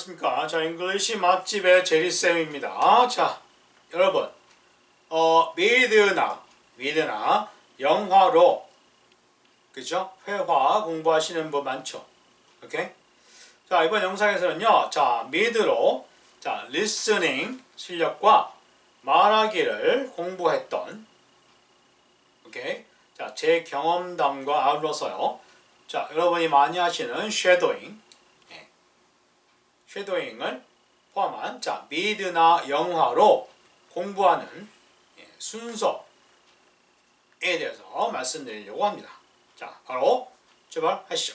안녕하십니까. 자, 잉글리시 맛집의 제리쌤입니다. 자, 여러분, 미드나 영화로, 그죠? 회화 공부하시는 분 많죠? 오케이? 자, 이번 영상에서는요, 자, 미드로, 자, 리스닝 실력과 말하기를 공부했던, 오케이? 자, 제 경험담과 아울러서요, 자, 여러분이 많이 하시는 쉐도잉을 포함한 자 미드나 영화로 공부하는 순서에 대해서 말씀드리려고 합니다. 자, 바로 출발하시죠.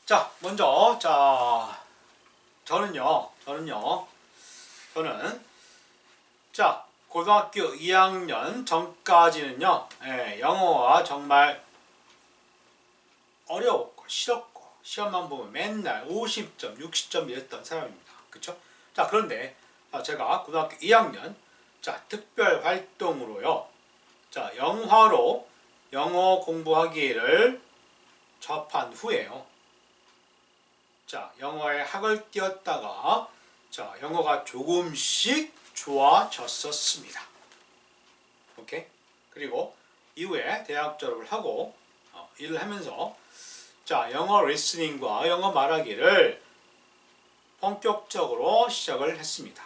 자, 먼저 저는 자 고등학교 2학년 전까지는요, 영어가 정말 어려웠고 싫었고 시험만 보면 맨날 50점, 60점 이랬던 사람입니다. 그쵸? 자, 그런데 제가 고등학교 2학년 자 특별 활동으로요, 자 영화로 영어 공부하기를 접한 후에요, 자 영어에 학을 띄웠다가 자 영어가 조금씩 좋아졌었습니다. 오케이? 그리고 이후에 대학 졸업을 하고 일을 하면서 자 영어 리스닝과 영어 말하기를 본격적으로 시작을 했습니다.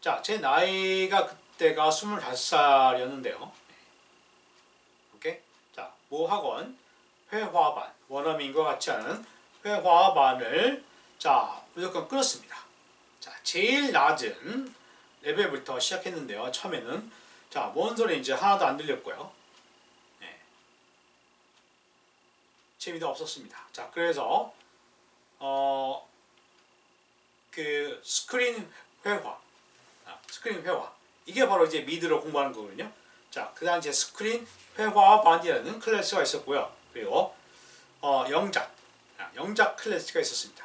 자, 제 나이가 그때가 25살이었는데요. 오케이? 자, 모학원 회화반, 원어민과 같이 하는 회화반을 자 무조건 끊었습니다. 자, 제일 낮은 레벨부터 시작했는데요. 처음에는 자, 뭔 소리인지 하나도 안 들렸고요. 재미도 없었습니다. 자, 그래서 그 스크린 회화 이게 바로 이제 미드로 공부하는 거거든요. 자, 그 당시에 스크린 회화반이라는 클래스가 있었고요. 그리고 영작 클래스가 있었습니다.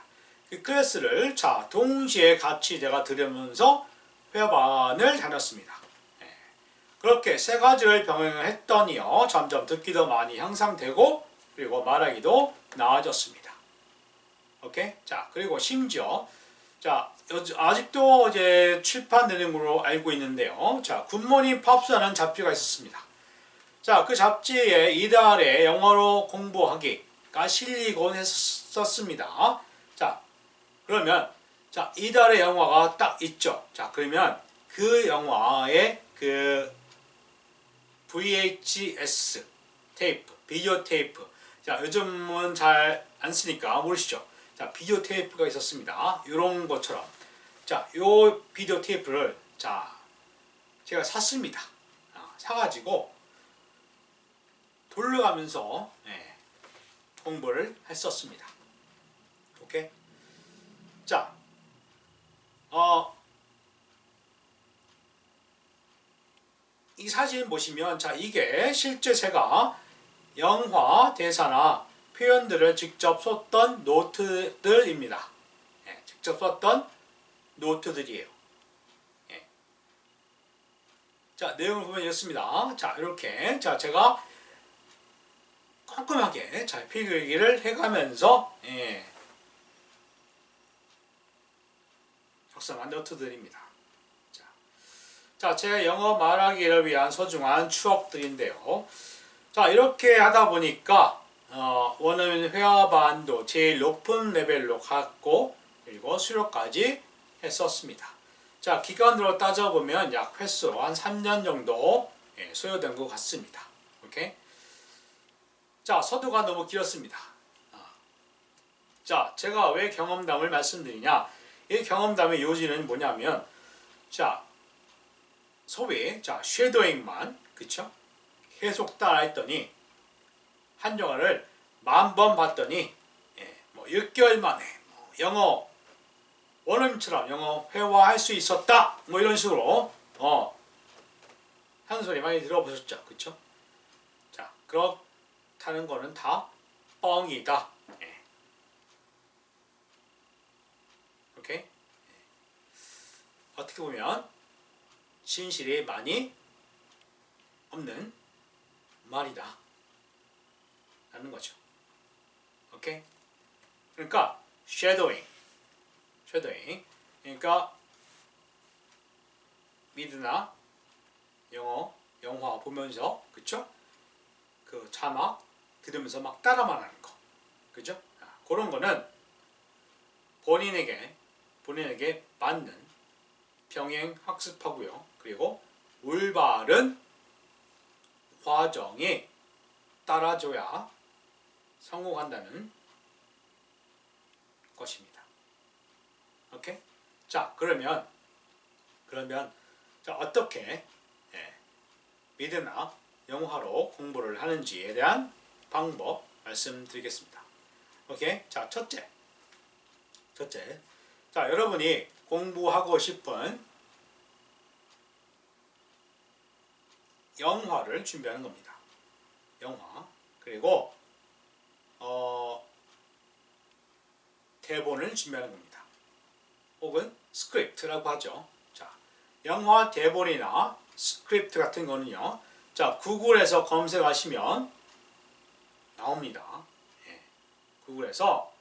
그 클래스를 자 동시에 같이 제가 들으면서 회화반을 다녔습니다. 그렇게 세 가지를 병행을 했더니요, 점점 듣기도 많이 향상되고 그리고 말하기도 나아졌습니다. 오케이? 자, 그리고 심지어 자 아직도 이제 출판되는 걸로 알고 있는데요. 자, 굿모닝 팝스라는 잡지가 있었습니다. 자, 그 잡지에 이달에 영어로 공부하기가 실리곤 했었습니다. 자, 그러면 자 이달의 영화가 딱 있죠. 자, 그러면 그 영화의 그 VHS 테이프, 비디오 테이프. 자, 요즘은 잘 안 쓰니까 모르시죠? 자, 비디오 테이프가 있었습니다. 이런 것처럼. 자, 요 비디오 테이프를 자 제가 샀습니다. 사가지고 돌려가면서 공부를 했었습니다. 오케이? 자, 이 사진 보시면 자 이게 실제 제가 영화 대사나 표현들을 직접 썼던 노트들입니다. 직접 썼던 노트들이에요. 자, 내용을 보면 이렇습니다. 자, 이렇게 자 제가 꼼꼼하게 잘 필기를 해가면서 작성한 노트들입니다. 자, 제 영어 말하기를 위한 소중한 추억들인데요. 자, 이렇게 하다 보니까 원어민 회화반도 제일 높은 레벨로 갔고 그리고 수료까지 했었습니다. 자, 기간으로 따져보면 약 횟수로 한 3년 정도 소요된 것 같습니다. 오케이? 자, 서두가 너무 길었습니다. 자, 제가 왜 경험담을 말씀드리냐? 이 경험담의 요지는 뭐냐면 자, 소위 자 쉐도잉만, 그쵸? 계속 따라했더니 한 영화를 10,000번 봤더니 뭐 6개월 만에 영어 원어민처럼 영어 회화할 수 있었다, 뭐 이런 식으로 하는 소리 많이 들어보셨죠? 그쵸? 자, 그렇다는 거는 다 뻥이다. 오케이? 어떻게 보면 진실이 많이 없는 말이다 라는 거죠. 오케이? 그러니까 shadowing. 그러니까 미드나 영화 보면서 그쵸? 그 자막 들으면서 막 따라만 하는 거. 그죠? 그런 거는 본인에게 맞는 병행 학습하고요. 그리고 올바른 과정에 따라줘야 성공한다는 것입니다. 오케이? 자, 그러면 자, 어떻게 미드나 영어로 공부를 하는지에 대한 방법 말씀드리겠습니다. 오케이? 자, 첫째. 자, 여러분이 공부하고 싶은 영화를 준비하는 겁니다. 영화. 그리고 대본을 준비하는 겁니다. 혹은 스크립트라고 하죠. 자, 영화 대본이나 스크립트 같은 거는요. 자, 구글에서 검색하시면 나옵니다. 예. 구글에서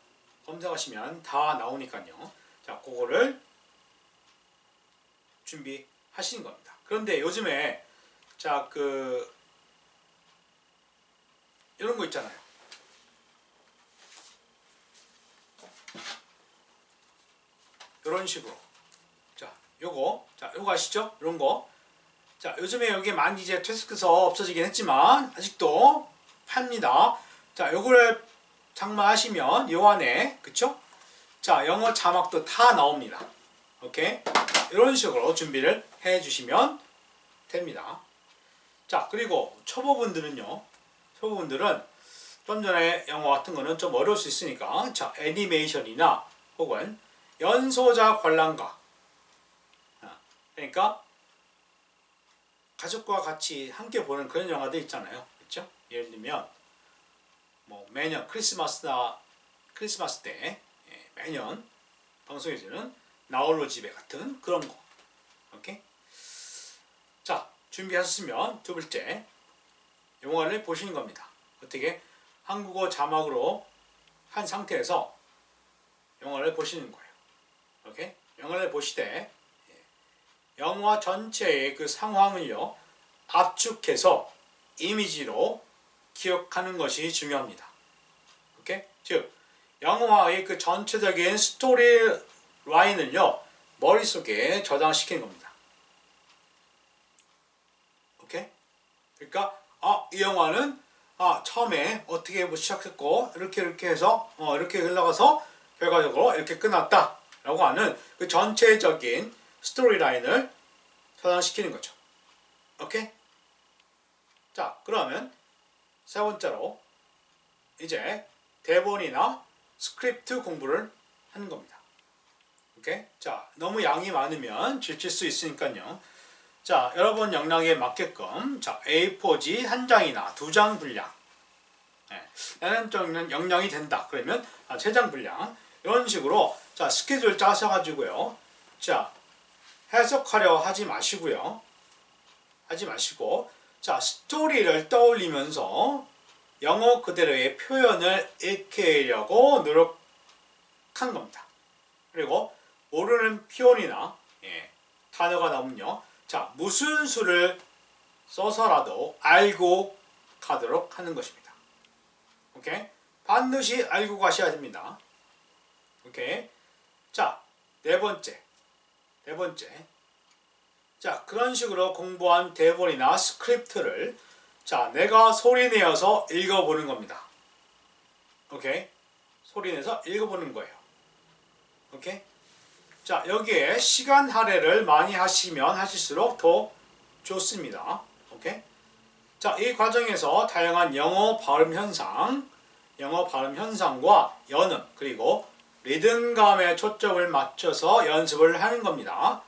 검색하시면 다 나오니까요. 자, 그거를 준비하시는 겁니다. 그런데 요즘에 자, 이런 거 있잖아요. 이런 식으로. 자, 요거 아시죠? 이런 거. 자, 요즘에 여기 많이 이제 퇴스크서 없어지긴 했지만 아직도 팝니다. 자, 요거를 장만하시면 요 안에 그쵸? 자, 영어 자막도 다 나옵니다. 오케이? 이런 식으로 준비를 해 주시면 됩니다. 자, 그리고 초보분들은 좀 전에 영어 같은 거는 좀 어려울 수 있으니까 자, 애니메이션이나 혹은 연소자 관람가, 그러니까 가족과 같이 함께 보는 그런 영화들 있잖아요. 그렇죠? 예를 들면 뭐 매년 크리스마스 때 매년 방송해주는 나홀로 집에 같은 그런 거. 오케이? 자, 준비하셨으면 두 번째 영화를 보시는 겁니다. 어떻게? 한국어 자막으로 한 상태에서 영화를 보시는 거예요. 오케이? 영화를 보시되 영화 전체의 그 상황을요 압축해서 이미지로 기억하는 것이 중요합니다. 오케이? 즉 영화의 그 전체적인 스토리 라인을요 머릿속에 저장시키는 겁니다. 오케이? 그러니까 이 영화는 처음에 어떻게 시작했고 이렇게 해서 이렇게 흘러가서 결과적으로 이렇게 끝났다 라고 하는 그 전체적인 스토리 라인을 저장시키는 거죠. 오케이? 자, 그러면 세 번째로 이제 대본이나 스크립트 공부를 하는 겁니다. 오케이? 자, 너무 양이 많으면 지칠 수 있으니까요. 자, 여러분 역량에 맞게끔 자, A4지 한 장이나 두 장 분량. 나는 좀 역량이 된다. 그러면 세 장 분량. 이런 식으로 자, 스케줄 짜셔가지고요. 자, 해석하려 하지 마시고요. 자, 스토리를 떠올리면서 영어 그대로의 표현을 익히려고 노력한 겁니다. 그리고 모르는 표현이나 단어가 나오면요. 자, 무슨 수를 써서라도 알고 가도록 하는 것입니다. 오케이? 반드시 알고 가셔야 됩니다. 오케이? 자, 네 번째. 자, 그런 식으로 공부한 대본이나 스크립트를 자, 내가 소리내어서 읽어보는 겁니다. 오케이? 소리내서 읽어보는 거예요. 오케이? 자, 여기에 시간 할애를 많이 하시면 하실수록 더 좋습니다. 오케이? 자, 이 과정에서 다양한 영어 발음 현상과 연음, 그리고 리듬감에 초점을 맞춰서 연습을 하는 겁니다.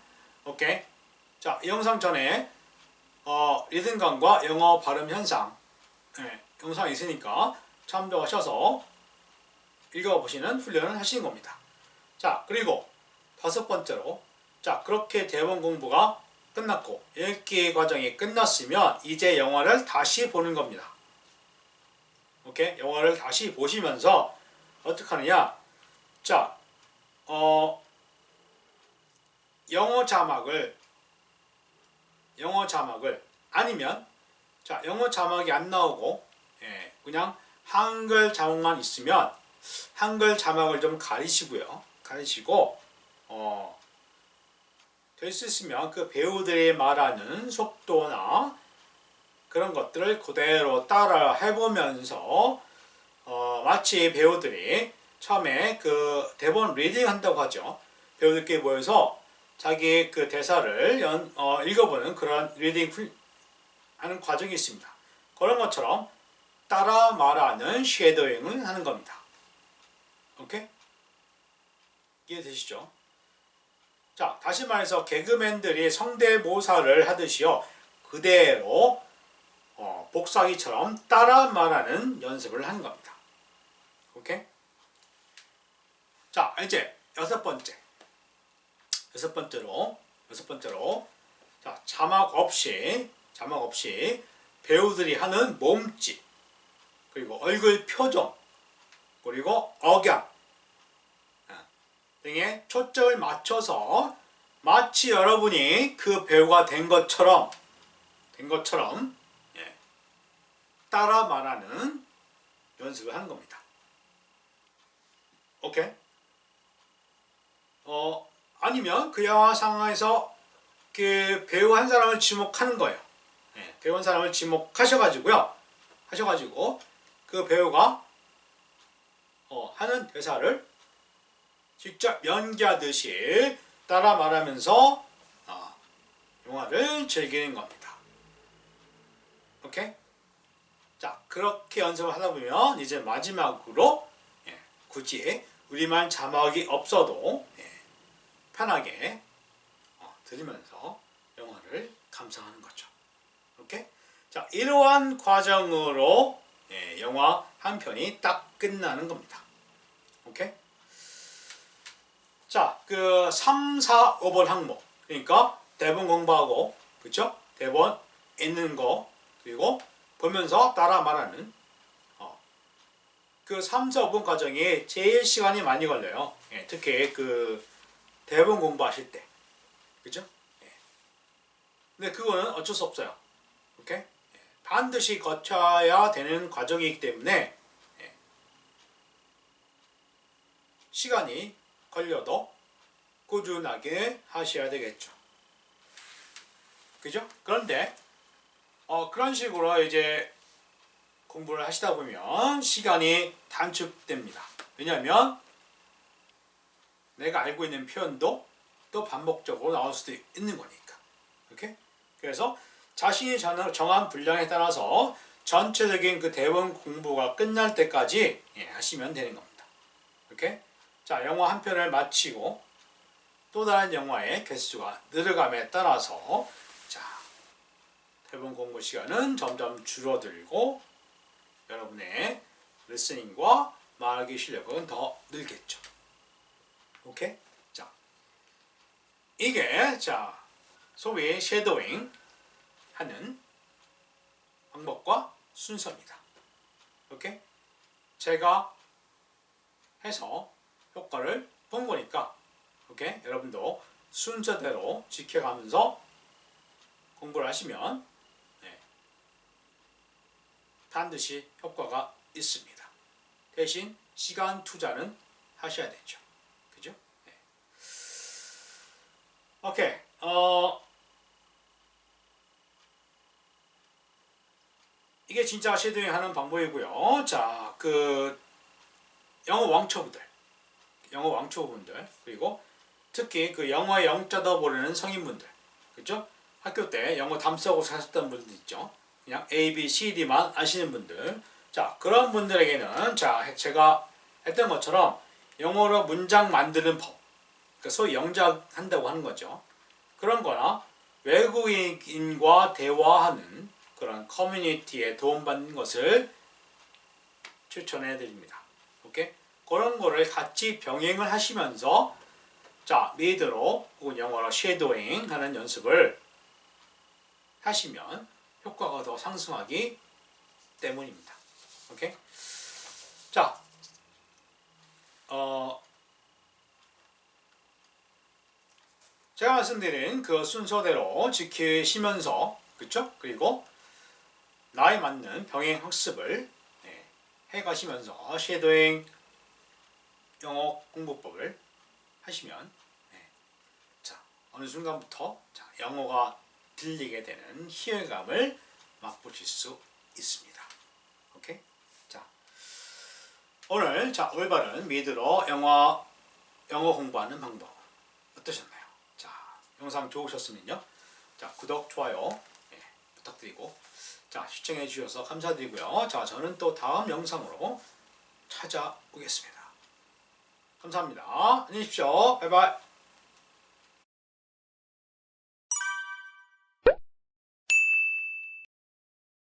오케이? 자, 이 영상 전에 리듬감과 영어 발음 현상 영상이 있으니까 참조하셔서 읽어보시는 훈련을 하시는 겁니다. 자, 그리고 다섯 번째로 자, 그렇게 대본 공부가 끝났고 읽기 과정이 끝났으면 이제 영화를 다시 보는 겁니다. 오케이? 영화를 다시 보시면서 어떻게 하느냐? 자, 영어 자막을 아니면 자 영어 자막이 안 나오고 그냥 한글 자막만 있으면 한글 자막을 좀 가리시고요. 가리시고 될 수 있으면 그 배우들이 말하는 속도나 그런 것들을 그대로 따라 해보면서 마치 배우들이 처음에 그 대본 리딩 한다고 하죠. 배우들끼리 모여서 자기 그 대사를 읽어보는 그런 리딩 하는 과정이 있습니다. 그런 것처럼 따라 말하는 쉐도잉을 하는 겁니다. 오케이? 이해되시죠? 자, 다시 말해서 개그맨들이 성대모사를 하듯이요. 그대로 복사기처럼 따라 말하는 연습을 하는 겁니다. 오케이? 자, 이제 여섯 번째로 자, 자막 없이 배우들이 하는 몸짓 그리고 얼굴 표정 그리고 억양 등에 초점을 맞춰서 마치 여러분이 그 배우가 된 것처럼 따라 말하는 연습을 하는 겁니다. 오케이? 아니면 그 영화 상황에서 그 배우 한 사람을 지목하는 거예요. 배우 한 사람을 지목하셔가지고 그 배우가 하는 대사를 직접 연기하듯이 따라 말하면서 영화를 즐기는 겁니다. 오케이? 자, 그렇게 연습을 하다 보면 이제 마지막으로 굳이 우리말 자막이 없어도 편하게 들으면서 영화를 감상하는 거죠. 오케이? 자, 이러한 과정으로 영화 한 편이 딱 끝나는 겁니다. 오케이? 자, 그 3, 4, 5번 항목. 그러니까 대본 공부하고, 그쵸? 대본 읽는 거, 그리고 보면서 따라 말하는 그 3, 4, 5번 과정이 제일 시간이 많이 걸려요. 특히 그 대본 공부하실 때. 그죠? 근데 그거는 어쩔 수 없어요. 오케이? 반드시 거쳐야 되는 과정이기 때문에 시간이 걸려도 꾸준하게 하셔야 되겠죠. 그죠? 그런데 그런 식으로 이제 공부를 하시다 보면 시간이 단축됩니다. 왜냐하면 내가 알고 있는 표현도 또 반복적으로 나올 수도 있는 거니까. 오케이? 그래서 자신이 정한 분량에 따라서 전체적인 그 대본 공부가 끝날 때까지 하시면 되는 겁니다. 오케이? 자, 영화 한 편을 마치고 또 다른 영화의 개수가 늘어감에 따라서 자, 대본 공부 시간은 점점 줄어들고 여러분의 리스닝과 말하기 실력은 더 늘겠죠. 오케이? 자, 이게 소위 쉐도잉 하는 방법과 순서입니다. 오케이? 제가 해서 효과를 본 거니까 오케이? 여러분도 순서대로 지켜가면서 공부를 하시면 반드시 효과가 있습니다. 대신 시간 투자는 하셔야 되죠. 그죠? 오케이. 이게 진짜 쉐도잉 하는 방법이고요. 자, 그 영어 왕초보분들 그리고 특히 그 영어에 영자도 모르는 성인분들, 그죠? 학교 때 영어 담쓰고 사셨던 분들 있죠. 그냥 A, B, C, D만 아시는 분들. 자, 그런 분들에게는 제가 했던 것처럼 영어로 문장 만드는 법, 그러니까 소위 영작한다고 하는 거죠. 그런 거나 외국인과 대화하는 그런 커뮤니티에 도움받는 것을 추천해 드립니다. 오케이? 그런 거를 같이 병행을 하시면서 리드로 혹은 영어로 쉐도잉 하는 연습을 하시면 효과가 더 상승하기 때문입니다. 오케이? 자, 제가 말씀드린 그 순서대로 지키시면서, 그쵸? 그리고 나에 맞는 병행 학습을 해가시면서 쉐도잉 영어 공부법을 하시면 자, 어느 순간부터 영어가 들리게 되는 희열감을 맛보실 수 있습니다. 오케이? 자, 오늘 올바른 미드로 영어 공부하는 방법 어떠셨나요? 자, 영상 좋으셨으면요. 자, 구독, 좋아요 부탁드리고 시청해 주셔서 감사드리고요. 자, 저는 또 다음 영상으로 찾아오겠습니다. 감사합니다. 안녕히 계십시오. 바이바이.